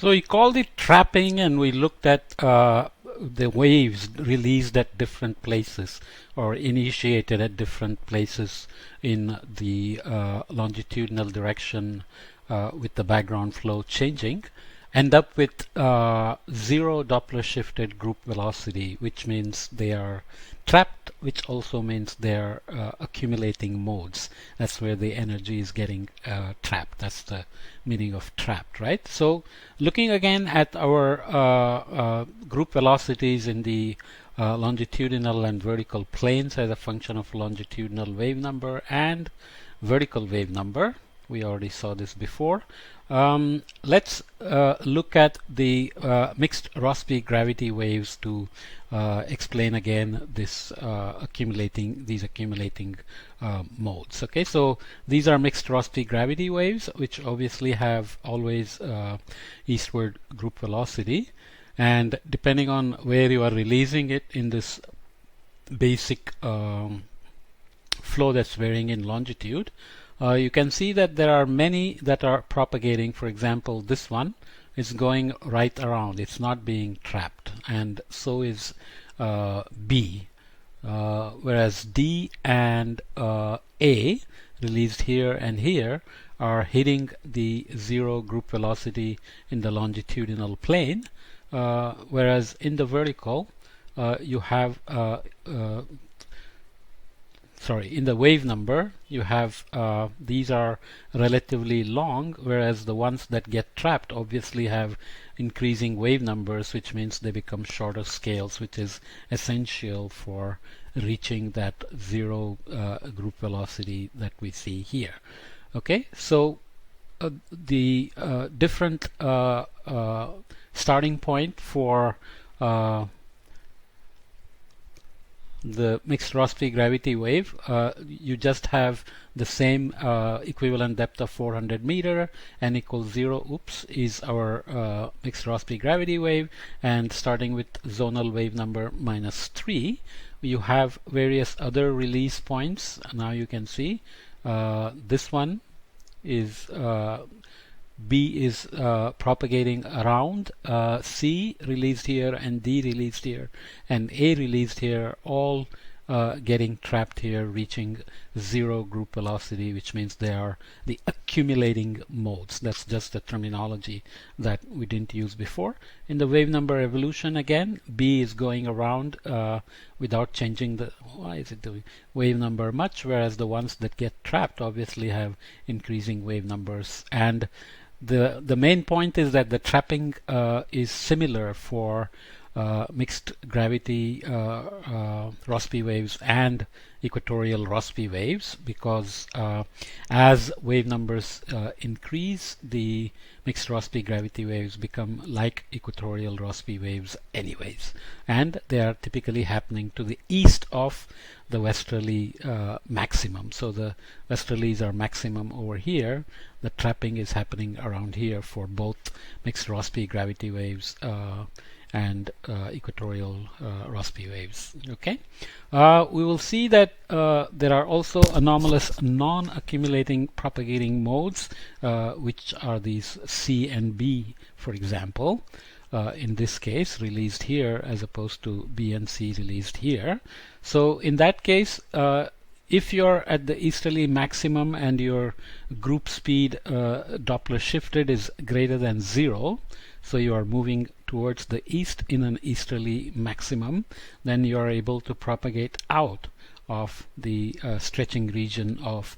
So we called it trapping, and we looked at the waves released at different places or initiated at different places in the longitudinal direction with the background flow changing, end up with zero Doppler shifted group velocity, which means they are trapped, which also means they're accumulating modes. That's where the energy is getting trapped. That's the meaning of trapped, right? So looking again at our group velocities in the longitudinal and vertical planes as a function of longitudinal wave number and vertical wave number. We already saw this before. Let's look at the mixed Raspy gravity waves to explain again this accumulating modes. Okay, so these are mixed Raspy gravity waves, which obviously have always eastward group velocity, and depending on where you are releasing it in this basic flow that's varying in longitude, you can see that there are many that are propagating. For example, this one is going right around. It's not being trapped, and so is B. Whereas D and A, released here and here, are hitting the zero group velocity in the longitudinal plane, whereas in the vertical you have in the wave number you have these are relatively long, whereas the ones that get trapped obviously have increasing wave numbers, which means they become shorter scales, which is essential for reaching that zero group velocity that we see here. Okay, so the different starting point for the mixed Raspy gravity wave, you just have the same equivalent depth of 400 meter, n equals 0, oops, is our mixed Raspy gravity wave, and starting with zonal wave number -3, you have various other release points. Now you can see this one is B is propagating around, C released here and D released here and A released here, all getting trapped here, reaching zero group velocity, which means they are the accumulating modes. That's just the terminology that we didn't use before. In the wave number evolution, again, B is going around without changing the wave number much, whereas the ones that get trapped obviously have increasing wave numbers. And the main point is that the trapping is similar for mixed gravity Raspy waves and equatorial Raspy waves, because as wave numbers increase, the mixed Raspy gravity waves become like equatorial Raspy waves anyways, and they are typically happening to the east of the westerly maximum. So the westerlies are maximum over here. The trapping is happening around here for both mixed Raspy gravity waves and equatorial Raspy waves. Okay, we will see that there are also anomalous non-accumulating propagating modes, which are these C and B, for example. In this case, released here as opposed to B and C released here. So in that case, if you're at the easterly maximum and your group speed Doppler shifted is greater than 0, so you are moving towards the east in an easterly maximum, then you are able to propagate out of the stretching region of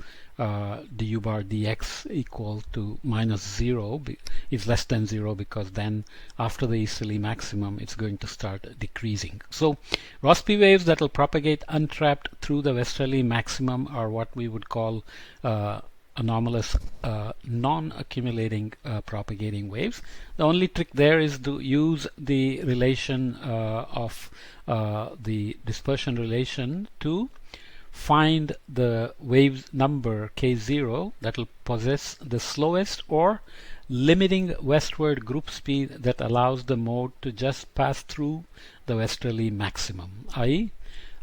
du bar dx equal to -0 is less than 0, because then after the easterly maximum it's going to start decreasing. So Raspy waves that will propagate untrapped through the westerly maximum are what we would call anomalous non-accumulating propagating waves. The only trick there is to use the relation of the dispersion relation to find the wave number k0 that will possess the slowest or limiting westward group speed that allows the mode to just pass through the westerly maximum, i.e.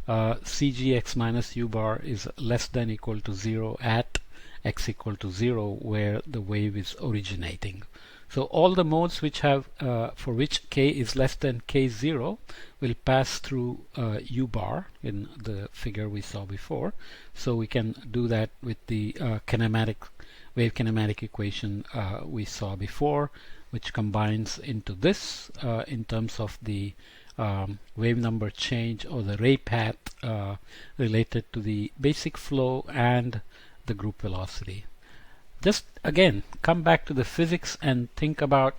cgx minus u bar is less than equal to 0 at x equal to 0 where the wave is originating. So all the modes which have for which k is less than k0 will pass through u bar in the figure we saw before. So we can do that with the wave kinematic equation we saw before, which combines into this in terms of the wave number change or the ray path related to the basic flow and the group velocity. Just again come back to the physics and think about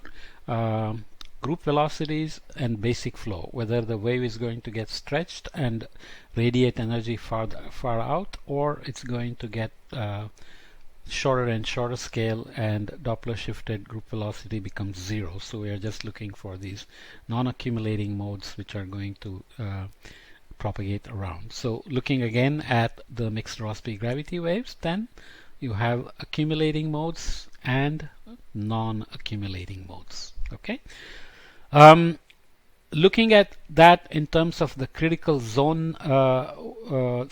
group velocities and basic flow, whether the wave is going to get stretched and radiate energy far out, or it's going to get shorter and shorter scale and Doppler shifted group velocity becomes 0. So we are just looking for these non-accumulating modes which are going to propagate around. So looking again at the mixed Raspy gravity waves, then you have accumulating modes and non-accumulating modes. Okay. Looking at that in terms of the critical zone,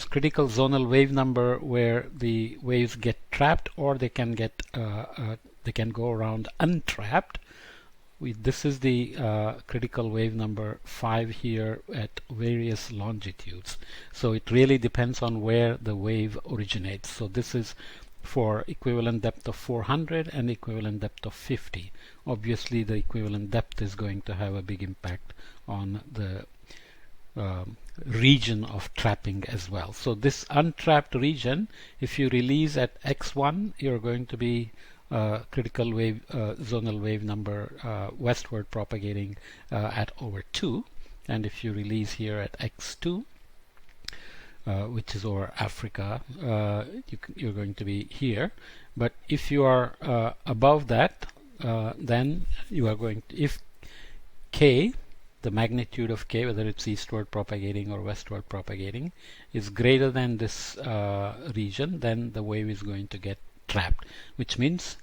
critical zonal wave number, where the waves get trapped or they can get they can go around untrapped. This is the critical wave number 5 here at various longitudes. So it really depends on where the wave originates. So this is for equivalent depth of 400 and equivalent depth of 50. Obviously the equivalent depth is going to have a big impact on the region of trapping as well. So this untrapped region, if you release at x1, you're going to be critical wave zonal wave number westward propagating at over 2, and if you release here at x2, which is over Africa, you're going to be here. But if you are above that, then you are going to, if k, the magnitude of k, whether it's eastward propagating or westward propagating, is greater than this region, then the wave is going to get trapped, which means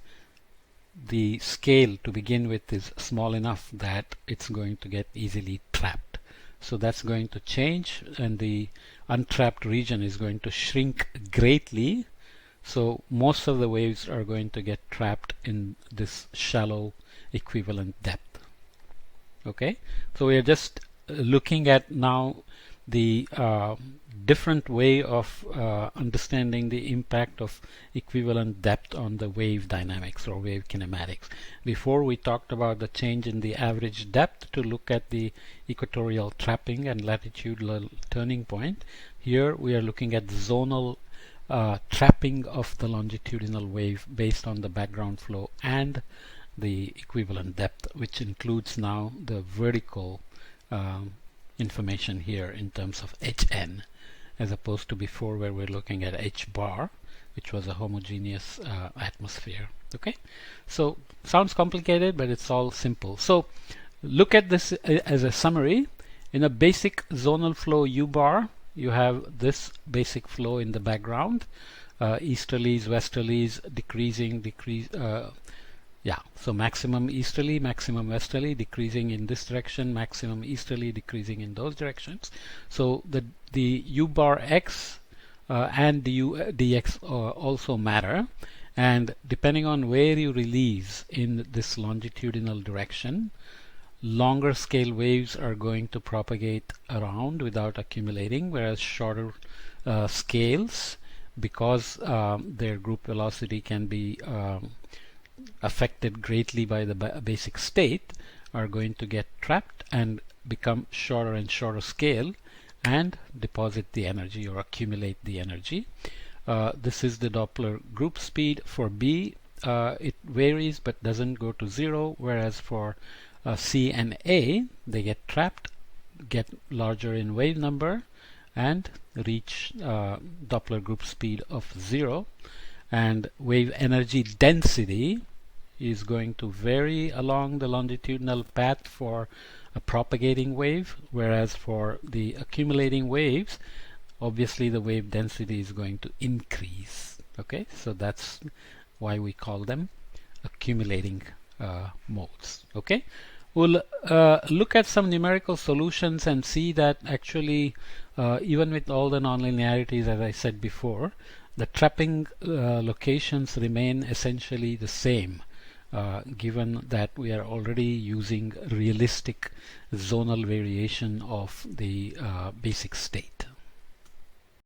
the scale to begin with is small enough that it's going to get easily trapped. So that's going to change, and the untrapped region is going to shrink greatly. So most of the waves are going to get trapped in this shallow equivalent depth. Okay, so we are just looking at now the different way of understanding the impact of equivalent depth on the wave dynamics or wave kinematics. Before we talked about the change in the average depth to look at the equatorial trapping and latitudinal turning point. Here we are looking at zonal trapping of the longitudinal wave based on the background flow and the equivalent depth, which includes now the vertical information here in terms of Hn, as opposed to before where we're looking at H bar, which was a homogeneous atmosphere. Okay, so sounds complicated, but it's all simple. So look at this as a summary. In a basic zonal flow U bar, you have this basic flow in the background, easterlies, westerlies, decreasing, so maximum easterly, maximum westerly, decreasing in this direction, maximum easterly, decreasing in those directions. So the U bar x and the U dx also matter, and depending on where you release in this longitudinal direction, longer scale waves are going to propagate around without accumulating, whereas shorter scales, because their group velocity can be affected greatly by the basic state, are going to get trapped and become shorter and shorter scale and deposit the energy or accumulate the energy. This is the Doppler group speed. For B, it varies but doesn't go to 0, whereas for C and A, they get trapped, get larger in wave number, and reach Doppler group speed of 0. And wave energy density is going to vary along the longitudinal path for a propagating wave, whereas for the accumulating waves, obviously the wave density is going to increase. Okay, so that's why we call them accumulating modes. Okay, we'll look at some numerical solutions and see that actually even with all the nonlinearities, as I said before, The trapping locations remain essentially the same, given that we are already using realistic zonal variation of the basic state.